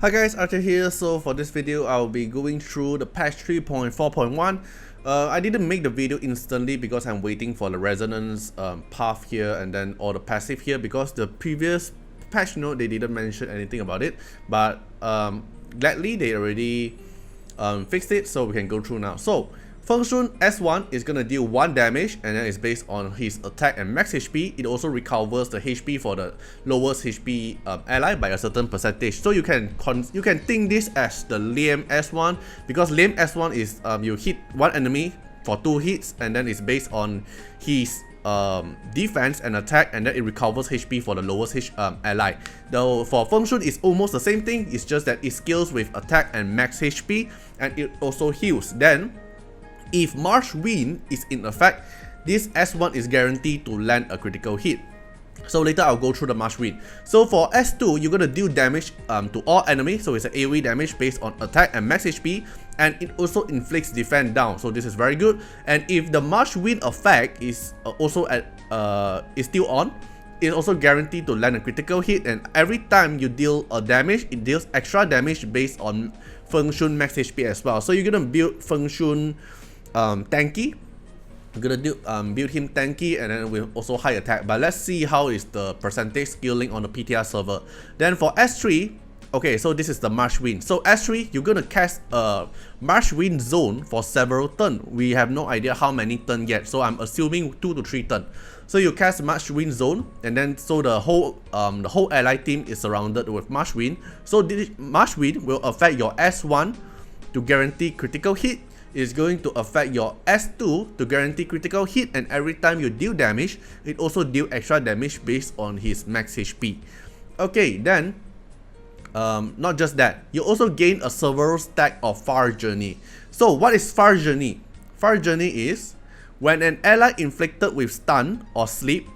Hi guys, Artiar here. So for this video, I'll be going through the patch 3.4.1. I didn't make the video instantly because I'm waiting for the resonance path here and then all the passive here, because the previous patch note they didn't mention anything about it, but gladly they already fixed it, so we can go through now. So Feng S1 is gonna deal 1 damage, and then it's based on his attack and max HP. It also recovers the HP for the lowest HP ally by a certain percentage. So you can think this as the Liam S1, because Liam S1 is you hit one enemy for 2 hits, and then it's based on his defense and attack, and then it recovers HP for the lowest ally. Though for Feng it's almost the same thing. It's just that it scales with attack and max HP, and it also heals. Then if March Wind is in effect, this S1 is guaranteed to land a critical hit. So later I'll go through the March Wind. So for S2, you're gonna deal damage to all enemies. So it's an AoE damage based on attack and max HP, and it also inflicts defense down. So this is very good. And if the March Wind effect is also is still on, it's also guaranteed to land a critical hit. And every time you deal a damage, it deals extra damage based on Feng max HP as well. So you're gonna build Feng tanky. We're gonna do build him tanky, and then we'll also high attack. But let's see how is the percentage scaling on the PTR server. Then for S3, okay, so this is the March Wind. So S3, you're gonna cast a March Wind zone for several turns. We have no idea how many turns yet, so I'm assuming 2 to 3 turns. So you cast March Wind zone, and then so the whole ally team is surrounded with March Wind. So this March Wind will affect your S1 to guarantee critical hit. Is going to affect your S2 to guarantee critical hit, and every time you deal damage, it also deal extra damage based on his max HP. Okay, then not just that, you also gain a several stack of Far Journey. So what is Far Journey? Far Journey is when an ally inflicted with stun or sleep,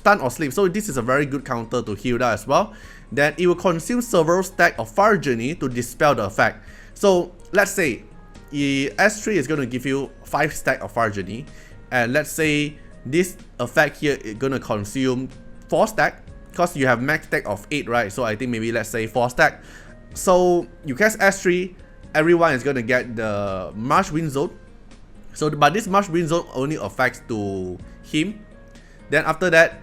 so this is a very good counter to heal that as well. Then it will consume several stack of Far Journey to dispel the effect. So let's say S3 is going to give you 5 stack of Far Journey, and let's say this effect here is going to consume 4 stack, because you have max stack of 8, right? So I think maybe let's say 4 stack. So you cast S3, everyone is going to get the March Wind Zone. So but this March Wind Zone only affects to him. Then after that,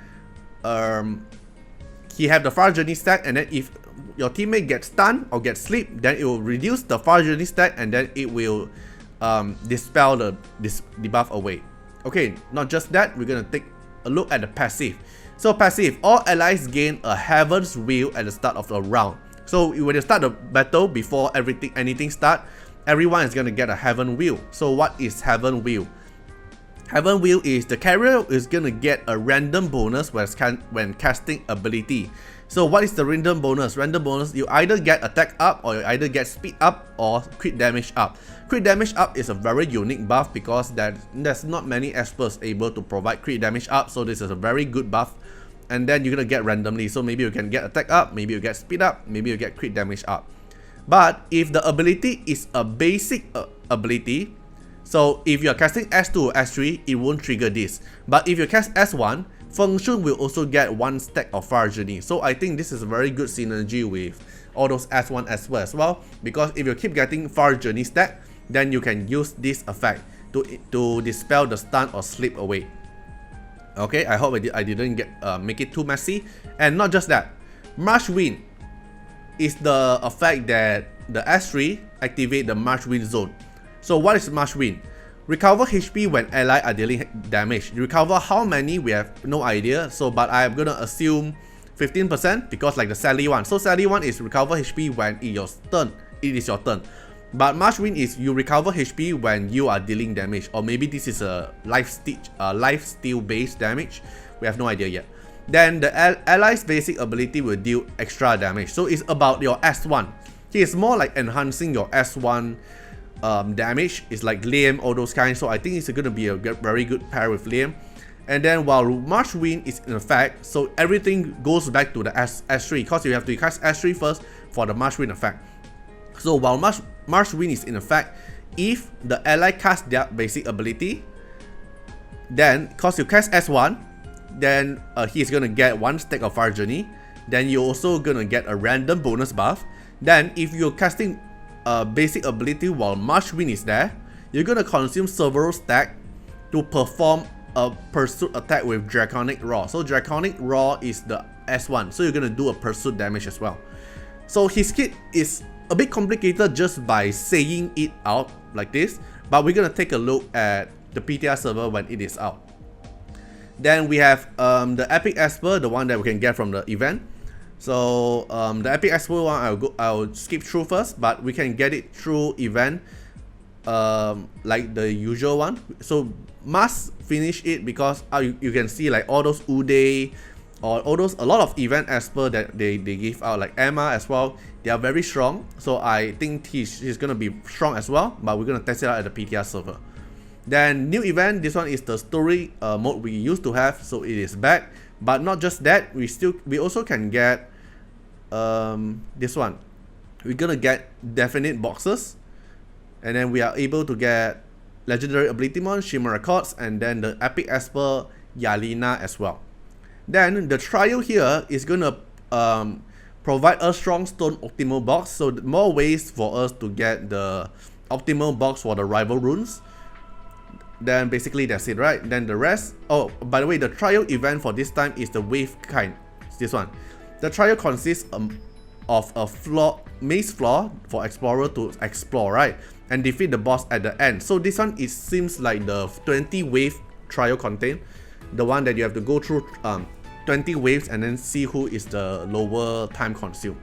he have the Far Journey stack, and then if your teammate gets stunned or gets sleep, then it will reduce the Far Journey stack, and then it will dispel this debuff away. Okay, not just that, we're gonna take a look at the passive. So passive, all allies gain a Heaven's Wheel at the start of the round. So when you start the battle, before anything start, everyone is gonna get a Heaven Wheel. So what is Heaven Wheel? Heaven Wheel is the carrier is gonna get a random bonus when casting ability. So what is the random bonus? Random bonus, you either get attack up, or you either get speed up, or crit damage up. Crit damage up is a very unique buff, because there's not many experts able to provide crit damage up. So this is a very good buff, and then you're gonna get randomly. So maybe you can get attack up, maybe you get speed up, maybe you get crit damage up. But if the ability is a basic ability, so if you're casting S2 or S3, it won't trigger this. But if you cast S1, Feng will also get 1 stack of Far Journey. So I think this is a very good synergy with all those S1 as well, because if you keep getting Far Journey stack, then you can use this effect to dispel the stun or sleep away. Okay, I hope I didn't make it too messy. And not just that, March Wind is the effect that the S3 activate the March Wind zone. So what is March Wind? Recover HP when ally are dealing damage. Recover how many, we have no idea. So but I'm gonna assume 15%, because like the Sally one. So Sally one is recover HP when it is your turn. But March Wind is you recover HP when you are dealing damage, or maybe this is a life steal based damage. We have no idea yet. Then the ally's basic ability will deal extra damage. So it's about your S1. It's more like enhancing your S1 damage. Is like Liam, all those kinds. So I think it's gonna be a very good pair with Liam. And then while March Wind is in effect, so everything goes back to the S3, because you have to cast S3 first for the March Wind effect. So while March Wind is in effect, if the ally casts their basic ability, then because you cast S1, then he's gonna get 1 stack of Far Journey. Then you're also gonna get a random bonus buff. Then if you're casting a basic ability while March Wind is there, you're gonna consume several stack to perform a pursuit attack with Draconic Roar. So Draconic Roar is the S1, so you're gonna do a pursuit damage as well. So his kit is a bit complicated just by saying it out like this, but we're gonna take a look at the PTR server when it is out. Then we have the Epic Esper, the one that we can get from the event. So the Epic Esper one I'll skip through first, but we can get it through event like the usual one. So must finish it because you can see like all those Uday or all those, a lot of event Esper that they give out, like Emma as well. They are very strong, so I think he's gonna be strong as well, but we're gonna test it out at the PTR server. Then new event, this one is the story mode we used to have, so it is back. But not just that, we also can get this one. We're gonna get definite boxes, and then we are able to get legendary ability mon, Shimmer Records, and then the Epic Esper Yalina as well. Then the trial here is gonna provide a strong stone optimal box, so more ways for us to get the optimal box for the rival runes. Then basically that's it, right? Then the rest, oh, by the way, the trial event for this time is the wave kind. It's this one. The trial consists of a maze floor for explorer to explore, right, and defeat the boss at the end. So this one, it seems like the 20 wave trial content, the one that you have to go through 20 waves and then see who is the lower time consumed.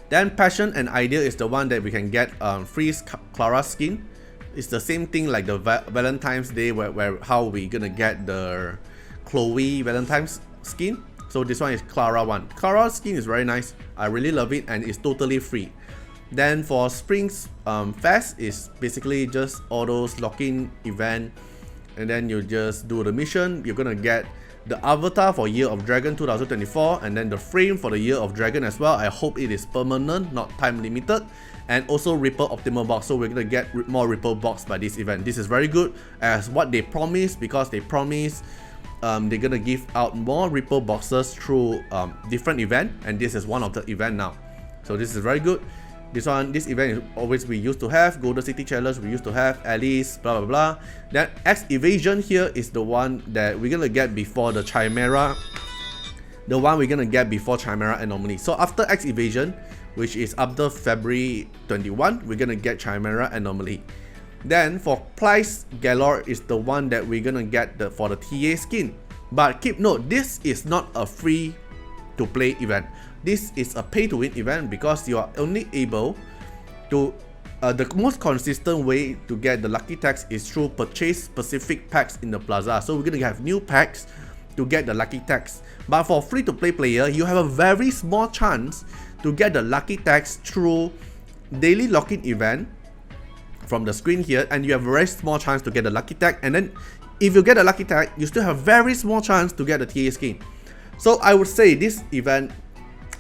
Then Passion and Idea is the one that we can get free Clara skin. It's the same thing like the Valentine's Day where how we gonna get the Chloe Valentine's skin. So this one is Clara one. Clara skin is very nice. I really love it and it's totally free. Then for Spring's Fest is basically just all those lock-in event, and then you just do the mission. You're gonna get the avatar for Year of Dragon 2024, and then the frame for the Year of Dragon as well. I hope it is permanent, not time limited. And also Ripple Optimal Box, so we're gonna get more Ripple Box by this event. This is very good as what they promised, because they promised they're gonna give out more Ripple Boxes through different event, and this is one of the event now. So this is very good. This event is always we used to have Golden City Challenge, we used to have Alice, blah blah blah. Then X Evasion here is the one that we're gonna get before the Chimera. The one we're gonna get before Chimera Anomaly. So after X Evasion, which is after February 21, we're gonna get Chimera Anomaly. Then for Plice Galore is the one that we're gonna get for the TA skin. But keep note, this is not a free to play event. This is a pay to win event because you are only able to the most consistent way to get the lucky tags is through purchase specific packs in the plaza. So we're gonna have new packs to get the lucky tags. But for free to play player, you have a very small chance to get the lucky tags through daily lock-in event from the screen here, and you have a very small chance to get the lucky tag. And then if you get a lucky tag, you still have very small chance to get the TA skin. So I would say this event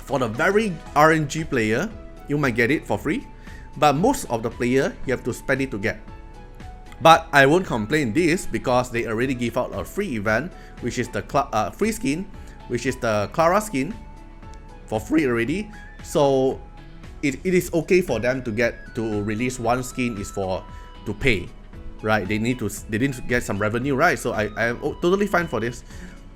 for the very RNG player, you might get it for free, but most of the player you have to spend it to get. But I won't complain this because they already give out a free event, which is the free skin, which is the Clara skin for free already. So it is okay for them to release one skin is to pay, right? They need to get some revenue, right? So I am totally fine for this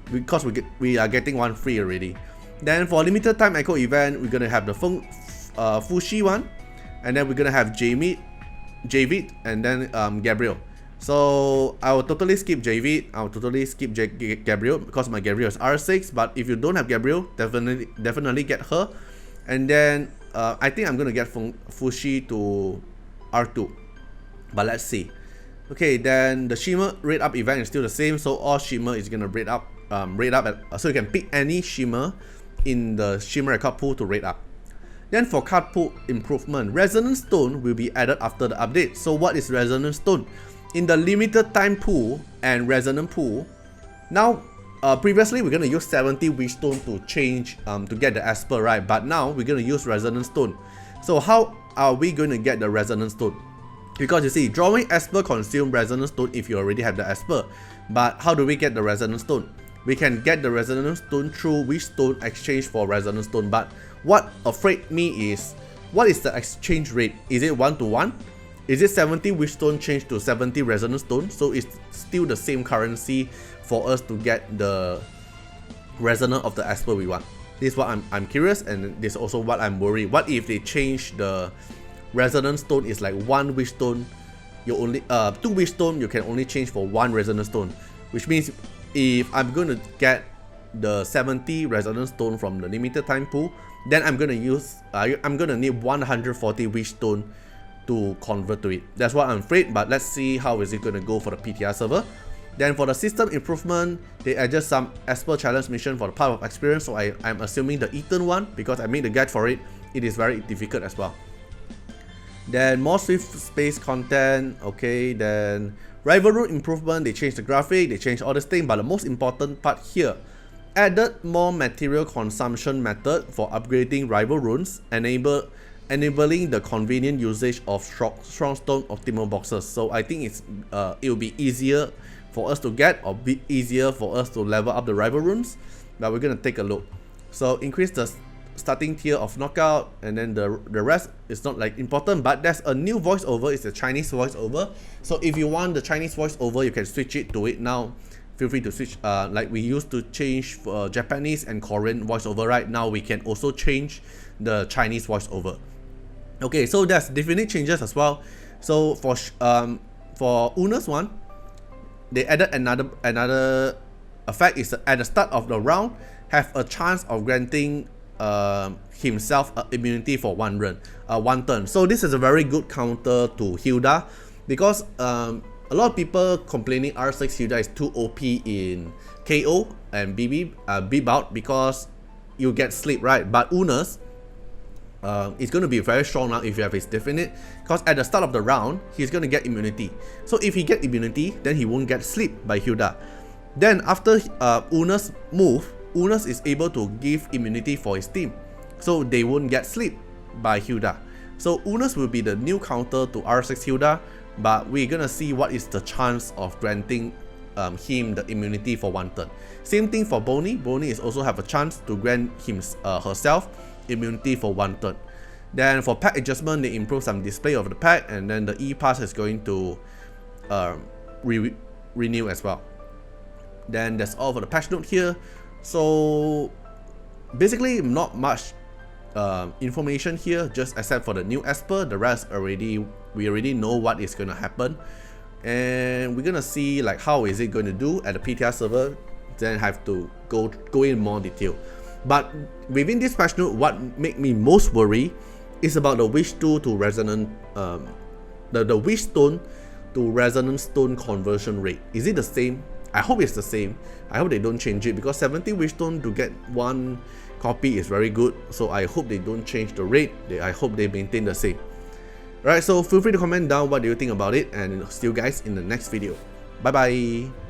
because we are getting one free already. Then for limited time echo event, we're gonna have the Feng Fushi one, and then we're gonna have Javid, and then Gabriel. So I will totally skip Javid. I will totally skip Gabriel because my Gabriel is R6. But if you don't have Gabriel, definitely get her. And then I think I'm gonna get Fushi to R2. But let's see. Okay, then the Shimmer rate up event is still the same. So all Shimmer is gonna rate up. So you can pick any Shimmer in the Shimmer record pool to rate up. Then for card pool improvement, Resonance Stone will be added after the update. So what is Resonance Stone? In the limited time pool and Resonance pool, now previously we're gonna use 70 Wish Stone to change to get the Esper, right? But now we're gonna use Resonance Stone. So how are we going to get the Resonance Stone? Because you see, drawing Esper consume Resonance Stone if you already have the Esper. But how do we get the Resonance Stone? We can get the Resonance Stone through Wish Stone exchange for Resonance Stone. But what afraid me is what is the exchange rate? Is it 1-to-1? Is it 70 wish stone changed to 70 resonance stone? So it's still the same currency for us to get the resonance of the Esper we want. This is what I'm curious, and this is also what I'm worried. What if they change the resonance stone is like 1 wish stone? You only 2 wish stone you can only change for 1 resonance stone, which means if I'm going to get the 70 resonance stone from the limited time pool, then I'm gonna need 140 wish stone to convert to it. That's what I'm afraid, but let's see how is it gonna go for the PTR server. Then for the system improvement, they adjust some Esper challenge mission for the path of experience, so I'm assuming the Ethan one, because I made the guide for it. It is very difficult as well. Then more Swift space content, okay. Then rival route improvement, they changed the graphic, they changed all this thing, but the most important part here, added more material consumption method for upgrading rival runes, enabling the convenient usage of strong stone optimal boxes. So I think it will be easier for us to get, or be easier for us to level up the rival runes, but we're gonna take a look. So increase the starting tier of knockout, and then the rest is not like important, but there's a new voiceover. It's a Chinese voiceover, so if you want the Chinese voiceover, you can switch it to it now. Feel free to switch, like we used to change Japanese and Korean voiceover, right? Now we can also change the Chinese voiceover. Okay, so there's definitely changes as well. So for Una's one, they added another effect. Is at the start of the round, have a chance of granting himself immunity for one turn. So this is a very good counter to Hilda, because a lot of people complaining R6 Hilda is too OP in KO and B bout because you get sleep, right? But Una's it's going to be very strong now if you have his definite, because at the start of the round he's going to get immunity. So if he get immunity, then he won't get sleep by Hilda. Then after Una's move, Una's is able to give immunity for his team, so they won't get sleep by Hilda. So Una's will be the new counter to R6 Hilda, but we're gonna see what is the chance of granting him the immunity for one turn. Same thing for Bonnie. Bonnie is also have a chance to grant herself immunity for one turn. Then for pack adjustment, they improve some display of the pack, and then the E-Pass is going to renew as well. Then that's all for the patch note here. So basically not much information here, just except for the new Esper. The rest we already know what is going to happen, and we're gonna see like how is it going to do at the PTR server. Then have to go in more detail. But within this patch note, what make me most worry is about the wish stone to resonant the wish stone to resonant stone conversion rate. Is it the same? I hope it's the same. I hope they don't change it, because 70 wish stone to get one copy is very good. So I hope they don't change the rate. I hope they maintain the same. Alright, so feel free to comment down what do you think about it, and see you guys in the next video. Bye bye.